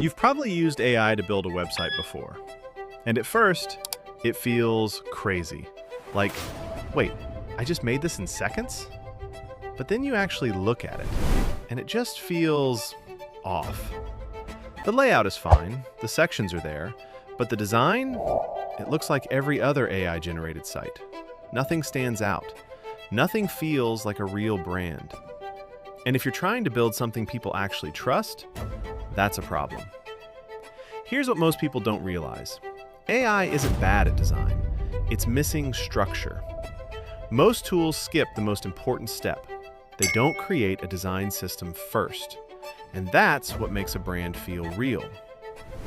You've probably used AI to build a website before. And at first, it feels crazy. Like, wait, I just made this in seconds? But then you actually look at it, and it just feels off. The layout is fine, the sections are there, but the design? It looks like every other AI-generated site. Nothing stands out. Nothing feels like a real brand. And if you're trying to build something people actually trust, that's a problem. Here's what most people don't realize. AI isn't bad at design. It's missing structure. Most tools skip the most important step. They don't create a design system first. And that's what makes a brand feel real.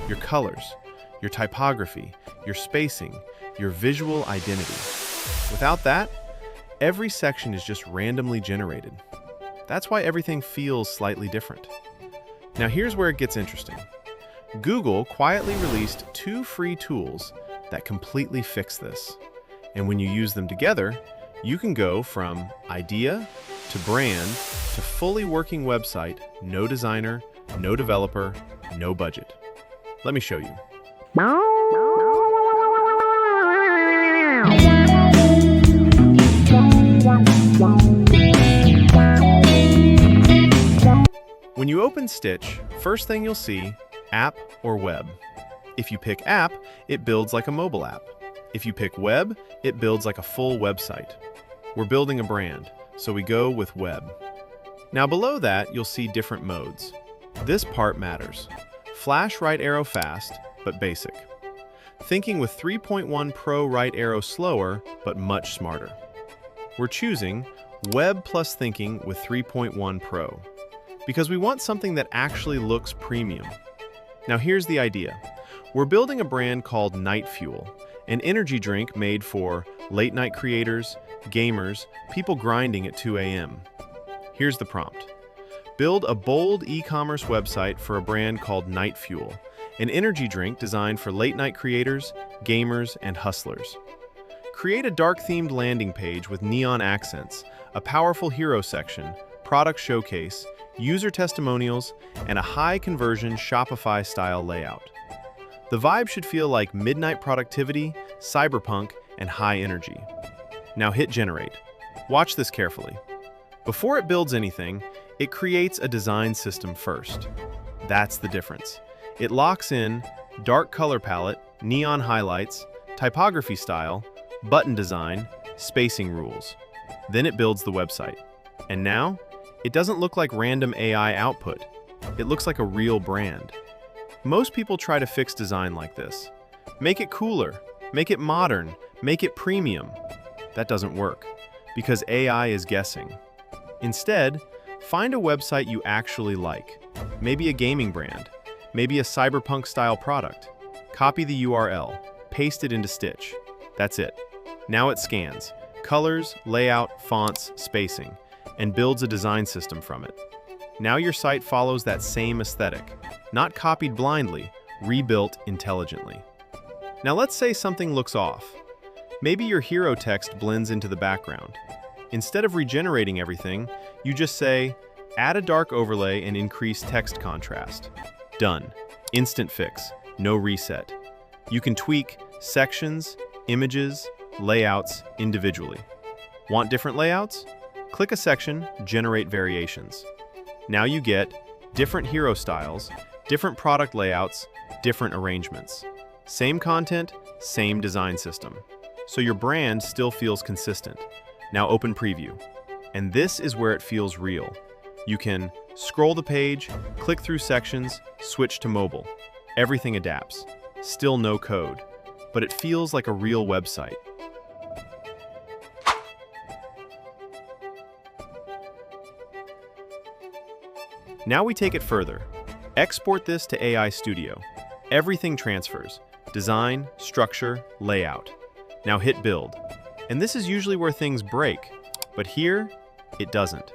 Your colors, your typography, your spacing, your visual identity. Without that, every section is just randomly generated. That's why everything feels slightly different. Now here's where it gets interesting. Google quietly released 2 free tools that completely fix this. And when you use them together, you can go from idea to brand to fully working website, no designer, no developer, no budget. Let me show you. When you open Stitch, first thing you'll see, app or web. If you pick app, it builds like a mobile app. If you pick web, it builds like a full website. We're building a brand, so we go with web. Now below that, you'll see different modes. This part matters. Flash right arrow fast, but basic. Thinking with 3.1 Pro right arrow slower, but much smarter. We're choosing web plus thinking with 3.1 Pro. Because we want something that actually looks premium. Now here's the idea. We're building a brand called NightFuel, an energy drink made for late night creators, gamers, people grinding at 2 a.m. Here's the prompt. Build a bold e-commerce website for a brand called NightFuel, an energy drink designed for late night creators, gamers, and hustlers. Create a dark-themed landing page with neon accents, a powerful hero section, product showcase, user testimonials, and a high-conversion Shopify-style layout. The vibe should feel like midnight productivity, cyberpunk, and high energy. Now hit generate. Watch this carefully. Before it builds anything, it creates a design system first. That's the difference. It locks in dark color palette, neon highlights, typography style, button design, spacing rules. Then it builds the website. And now, it doesn't look like random AI output. It looks like a real brand. Most people try to fix design like this. Make it cooler, make it modern, make it premium. That doesn't work, because AI is guessing. Instead, find a website you actually like. Maybe a gaming brand, maybe a cyberpunk-style product. Copy the URL, paste it into Stitch. That's it. Now it scans. Colors, layout, fonts, spacing, and builds a design system from it. Now your site follows that same aesthetic, not copied blindly, rebuilt intelligently. Now let's say something looks off. Maybe your hero text blends into the background. Instead of regenerating everything, you just say, add a dark overlay and increase text contrast. Done. Instant fix. No reset. You can tweak sections, images, layouts individually. Want different layouts? Click a section, generate variations. Now you get different hero styles, different product layouts, different arrangements. Same content, same design system. So your brand still feels consistent. Now open preview. And this is where it feels real. You can scroll the page, click through sections, switch to mobile. Everything adapts. Still no code, but it feels like a real website. Now we take it further. Export this to AI Studio. Everything transfers. Design, structure, layout. Now hit build. And this is usually where things break, but here, it doesn't.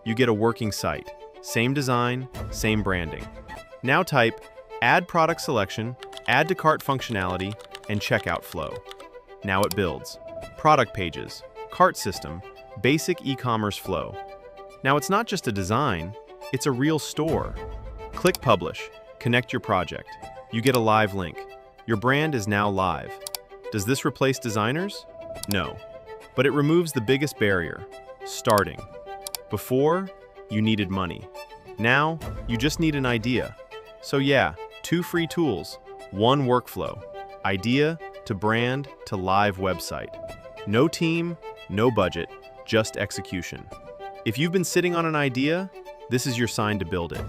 You get a working site. Same design, same branding. Now type add product selection, add to cart functionality, and checkout flow. Now it builds. Product pages, cart system, basic e-commerce flow. Now it's not just a design, it's a real store. Click publish, Connect your project. You get a live link. Your brand is now live. Does this replace designers? No. But it removes the biggest barrier, starting. Before, you needed money. Now, you just need an idea. So yeah, 2 free tools, 1 workflow. Idea to brand to live website. No team, no budget, just execution. If you've been sitting on an idea, this is your sign to build it.